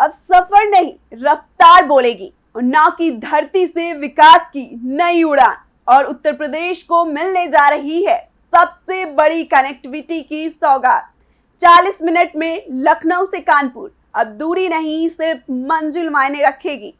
अब सफर नहीं रफ्तार बोलेगी। उन्नाव की धरती से विकास की नई उड़ान और उत्तर प्रदेश को मिलने जा रही है सबसे बड़ी कनेक्टिविटी की सौगात। 40 मिनट में लखनऊ से कानपुर अब दूरी नहीं सिर्फ मंजिल मायने रखेगी।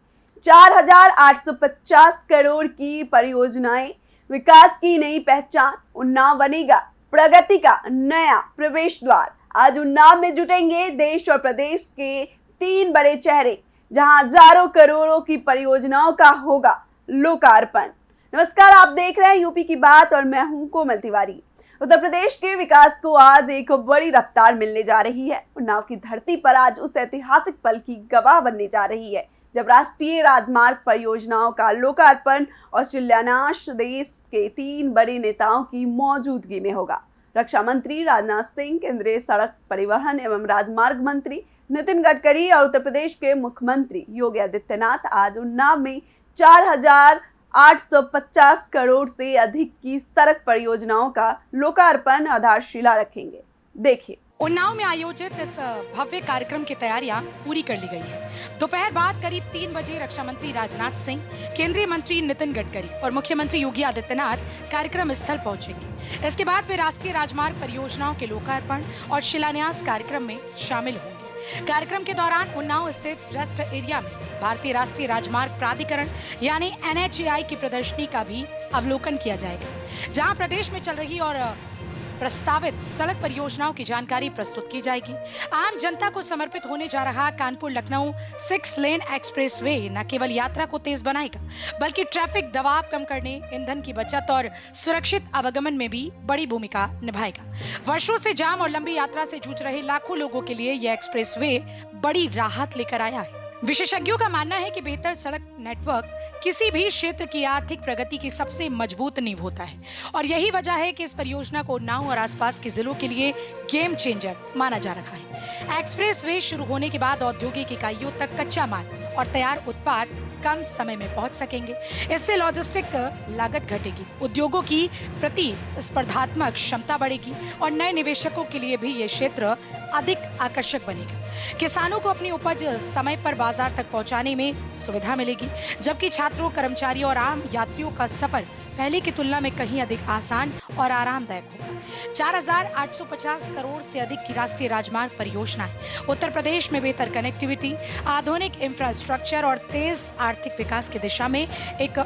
4,850 करोड़ की परियोजनाएं, विकास की नई पहचान। उन्नाव बनेगा प्रगति का नया प्रवेश द्वार। आज उन्नाव में जुटेंगे देश और प्रदेश के 3 बड़े चेहरे, जहां हजारों करोड़ों की परियोजनाओं का होगा लोकार्पण। नमस्कार, आप देख रहे हैं यूपी की बात और मैं हूं कोमल तिवारी। उत्तर प्रदेश के विकास को आज एक बड़ी रफ्तार मिलने जा रही है। उन्नाव की धरती पर आज उस ऐतिहासिक पल की गवाह बनने जा रही है जब राष्ट्रीय राजमार्ग परियोजनाओं का लोकार्पण और शिलान्यास देश के 3 बड़े नेताओं की मौजूदगी में होगा। रक्षा मंत्री राजनाथ सिंह, केंद्रीय सड़क परिवहन एवं राजमार्ग मंत्री नितिन गडकरी और उत्तर प्रदेश के मुख्यमंत्री योगी आदित्यनाथ आज उन्नाव में 4,850 करोड़ से अधिक की सड़क परियोजनाओं का लोकार्पण आधारशिला रखेंगे। देखिए, उन्नाव में आयोजित इस भव्य कार्यक्रम की तैयारियां पूरी कर ली गई है। दोपहर बाद करीब 3 बजे रक्षा मंत्री राजनाथ सिंह, केंद्रीय मंत्री नितिन गडकरी और मुख्यमंत्री योगी आदित्यनाथ कार्यक्रम स्थल पहुंचेंगे। इसके बाद वे राष्ट्रीय राजमार्ग परियोजनाओं के लोकार्पण और शिलान्यास कार्यक्रम में शामिल होंगे। कार्यक्रम के दौरान उन्नाव स्थित रेस्ट एरिया में भारतीय राष्ट्रीय राजमार्ग प्राधिकरण यानी NHAI की प्रदर्शनी का भी अवलोकन किया जाएगा, जहां प्रदेश में चल रही और प्रस्तावित सड़क परियोजनाओं की जानकारी प्रस्तुत की जाएगी। आम जनता को समर्पित होने जा रहा कानपुर लखनऊ 6 लेन एक्सप्रेसवे न केवल यात्रा को तेज बनाएगा, बल्कि ट्रैफिक दबाव कम करने, ईंधन की बचत और सुरक्षित आवागमन में भी बड़ी भूमिका निभाएगा। वर्षों से जाम और लंबी यात्रा से जूझ रहे लाखों लोगों के लिए यह एक्सप्रेसवे बड़ी राहत लेकर आया है। विशेषज्ञों का मानना है कि बेहतर सड़क नेटवर्क किसी भी क्षेत्र की आर्थिक प्रगति की सबसे मजबूत नींव होता है और यही वजह है कि इस परियोजना को उन्नाव और आसपास के जिलों के लिए गेम चेंजर माना जा रहा है। एक्सप्रेसवे शुरू होने के बाद औद्योगिक इकाइयों तक कच्चा माल और तैयार उत्पाद कम समय में पहुंच सकेंगे। इससे लॉजिस्टिक लागत घटेगी, उद्योगों की प्रतिस्पर्धात्मक क्षमता बढ़ेगी और नए निवेशकों के लिए भी ये क्षेत्र अधिक आकर्षक बनेगा। किसानों को अपनी उपज समय पर बाजार तक पहुंचाने में सुविधा मिलेगी, जबकि छात्रों, कर्मचारियों और आम यात्रियों का सफर पहले की तुलना में कहीं अधिक आसान और आरामदायक होगा। 4,850 करोड़ से अधिक की राष्ट्रीय राजमार्ग परियोजनाएं उत्तर प्रदेश में बेहतर कनेक्टिविटी, आधुनिक इंफ्रास्ट्रक्चर और तेज आर्थिक विकास की दिशा में एक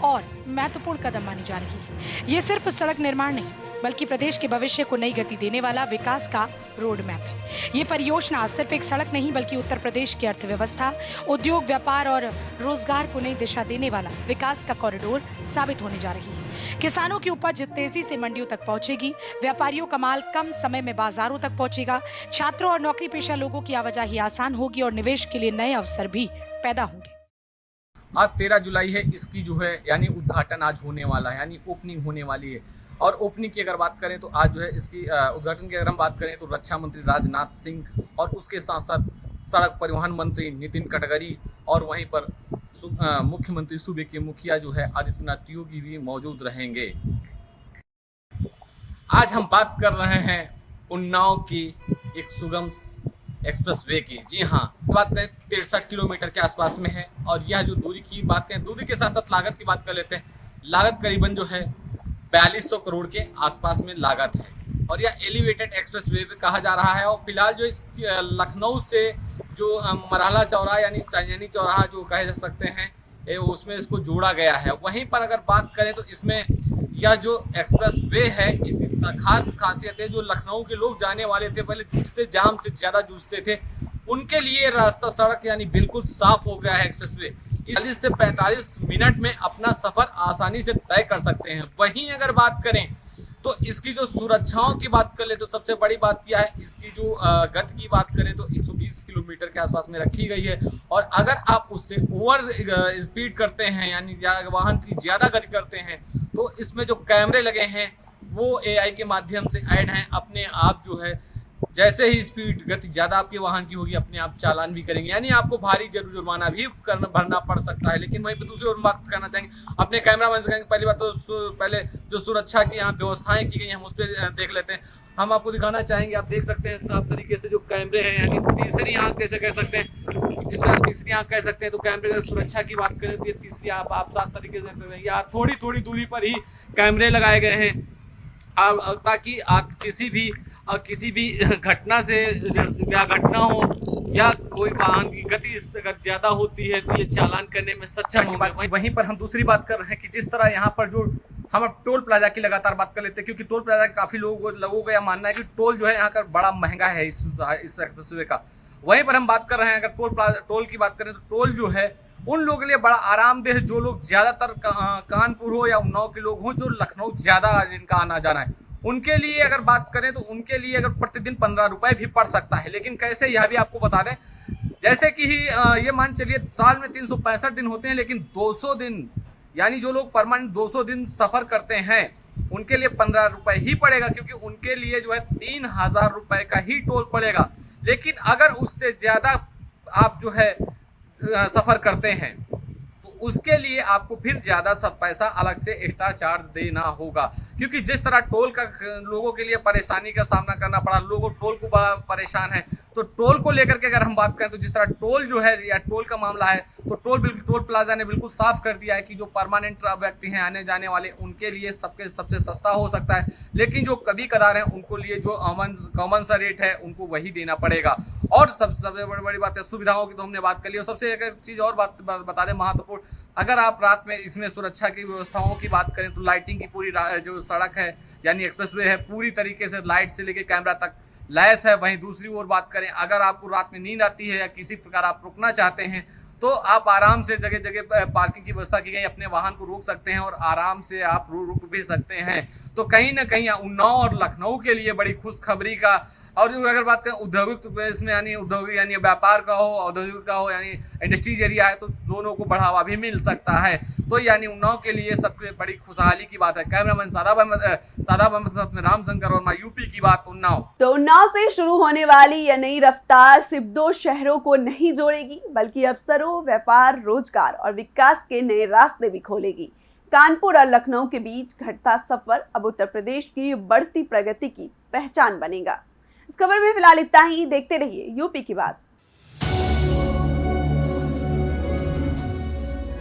और महत्वपूर्ण कदम मानी जा रही है। ये सिर्फ सड़क निर्माण नहीं, बल्कि प्रदेश के भविष्य को नई गति देने वाला विकास का रोड मैप है। ये परियोजना सिर्फ एक सड़क नहीं, बल्कि उत्तर प्रदेश की अर्थव्यवस्था, उद्योग, व्यापार और रोजगार को नई दिशा देने वाला विकास का कॉरिडोर साबित होने जा रही है। किसानों की उपज तेजी से मंडियों तक पहुंचेगी, व्यापारियों का माल कम समय में बाजारों तक पहुंचेगा, छात्रों और नौकरी पेशा लोगों की आवाजाही आसान होगी और निवेश के लिए नए अवसर भी पैदा होंगे। आज 13 जुलाई है, इसकी जो है यानी उद्घाटन आज होने वाला है, यानी ओपनिंग होने वाली है। और ओपनिंग की अगर बात करें तो आज जो है इसकी उद्घाटन की अगर हम बात करें तो रक्षा मंत्री राजनाथ सिंह और उसके साथ साथ सड़क परिवहन मंत्री नितिन गडकरी और वहीं पर मुख्यमंत्री सूबे के मुखिया जो है आदित्यनाथ योगी भी मौजूद रहेंगे। आज हम बात कर रहे हैं उन्नाव की एक सुगम एक्सप्रेसवे की। जी हाँ, बात करें 63 किलोमीटर के आसपास में है और यह जो दूरी की बात करें, दूरी के साथ साथ लागत की बात कर लेते हैं। लागत करीबन जो है 4200 करोड़ के आसपास में लागत है और यह एलिवेटेड एक्सप्रेसवे कहा जा रहा है। और फिलहाल जो इस लखनऊ से जो मरहला चौराहा यानी सैनी चौराहा जो कहे जा सकते हैं, उसमें इसको जोड़ा गया है। वहीं पर अगर बात करें तो इसमें यह जो एक्सप्रेसवे है, इसकी खास खासियत है, जो लखनऊ के लोग जाने वाले थे, पहले जूझते, जाम से ज़्यादा जूझते थे, उनके लिए रास्ता, सड़क यानी बिल्कुल साफ हो गया है। एक्सप्रेसवे 40 से 45 मिनट में अपना सफर आसानी से तय कर सकते हैं। वहीं अगर बात करें तो इसकी जो सुरक्षाओं की बात कर ले तो सबसे बड़ी बात क्या है, इसकी जो गति की बात करें तो 120 किलोमीटर के आसपास में रखी गई है। और अगर आप उससे ओवर स्पीड करते हैं, यानी वाहन की ज़्यादा गति करते हैं, तो इसमें जो कैमरे लगे हैं वो AI के माध्यम से ऐड हैं। अपने आप जो है जैसे ही स्पीड गति ज़्यादा आपके वाहन की होगी, अपने आप चालान भी करेंगे, यानी आपको भारी जुर्माना भी भरना पड़ सकता है। लेकिन वहीं पर दूसरी ओर बात करना चाहेंगे, अपने कैमरा मैन से कहेंगे, पहली बात तो पहले जो सुरक्षा की यहाँ व्यवस्थाएं की गई हैं हम उस पर देख लेते हैं। हम आपको दिखाना चाहेंगे। आप देख सकते हैं साफ तरीके से जो कैमरे हैं, यानी तीसरी आंख कैसे कह सकते हैं, जिस तरह तीसरी आंख कह सकते हैं, तो कैमरे की सुरक्षा की बात करें तो ये तीसरी आप साफ तरीके से देखते हैं, या थोड़ी दूरी पर ही कैमरे लगाए गए हैं ताकि आप किसी भी घटना से या घटना हो या कोई वाहन की गति अगर ज्यादा होती है तो ये चालान करने में सक्षम होगा। वहीं पर हम दूसरी बात कर रहे हैं कि जिस तरह यहाँ पर जो हम अब टोल प्लाजा की लगातार बात कर लेते हैं, क्योंकि टोल प्लाजा काफी लोगों का यह मानना है कि टोल जो है यहाँ का बड़ा महंगा है इस एक्सप्रेसवे का। वहीं पर हम बात कर रहे हैं, अगर टोल की बात करें तो टोल जो है उन लोगों के लिए बड़ा आरामदेह, जो लोग ज्यादातर कानपुर हो या उन्नाव के लोग हों, जो लखनऊ ज्यादा जिनका आना जाना है, उनके लिए अगर बात करें तो उनके लिए अगर प्रतिदिन 15 रुपए भी पड़ सकता है। लेकिन कैसे, यह भी आपको बता दें, जैसे कि ये मान चलिए साल में 365 दिन होते हैं, लेकिन 200 दिन यानी जो लोग परमानेंट 200 दिन सफर करते हैं उनके लिए 15 रुपए ही पड़ेगा, क्योंकि उनके लिए जो है 3000 रुपए का ही टोल पड़ेगा। लेकिन अगर उससे ज्यादा आप जो है सफर करते हैं तो उसके लिए आपको फिर ज्यादा सब पैसा अलग से एक्स्ट्रा चार्ज देना होगा, क्योंकि जिस तरह टोल का लोगों के लिए परेशानी का सामना करना पड़ा, लोगों टोल को बड़ा परेशान है, तो टोल को लेकर के अगर हम बात करें तो जिस तरह टोल जो है या टोल का मामला है, तो टोल प्लाजा ने बिल्कुल साफ कर दिया है कि जो परमानेंट व्यक्ति हैं आने जाने वाले, उनके लिए सबसे सस्ता हो सकता है, लेकिन जो कभी कदार है उनको लिए जो कॉमन सा रेट है उनको वही देना पड़ेगा। और सबसे बड़ी बात है सुविधाओं की, तो हमने बात कर ली। और सबसे एक चीज़ और बात बता दें महत्वपूर्ण, अगर आप रात में इसमें सुरक्षा की व्यवस्थाओं की बात करें तो लाइटिंग की पूरी जो सड़क है यानी एक्सप्रेसवे है पूरी तरीके से लाइट से लेकर कैमरा तक लैस है। वहीं दूसरी ओर बात करें, अगर आपको रात में नींद आती है या किसी प्रकार आप रुकना चाहते हैं तो आप आराम से जगह जगह पार्किंग की व्यवस्था की गई, अपने वाहन को रोक सकते हैं और आराम से आप रुक भी सकते हैं। तो कहीं ना कहीं उन्नाव और लखनऊ के लिए बड़ी खुशखबरी का, और जो अगर बात करें औद्योगिक प्लेस में यानी औद्योगिक यानी व्यापार का हो, औद्योगिक का हो यानी इंडस्ट्रीज एरिया है, तो दोनों को बढ़ावा भी मिल सकता है। तो यानी उन्नाव के लिए सबसे बड़ी खुशहाली की बात है। कैमरामैन सादा अपने रामशंकर और यूपी की बात उन्नाव। तो उन्नाव से शुरू होने वाली यह नई रफ्तार सिर्फ 2 शहरों को नहीं जोड़ेगी, बल्कि अफसरों, व्यापार, रोजगार और विकास के नए रास्ते भी खोलेगी। कानपुर और लखनऊ के बीच घटता सफर अब उत्तर प्रदेश की बढ़ती प्रगति की पहचान बनेगा। इस खबर में फिलहाल इतना ही। देखते रहिए यूपी की बात।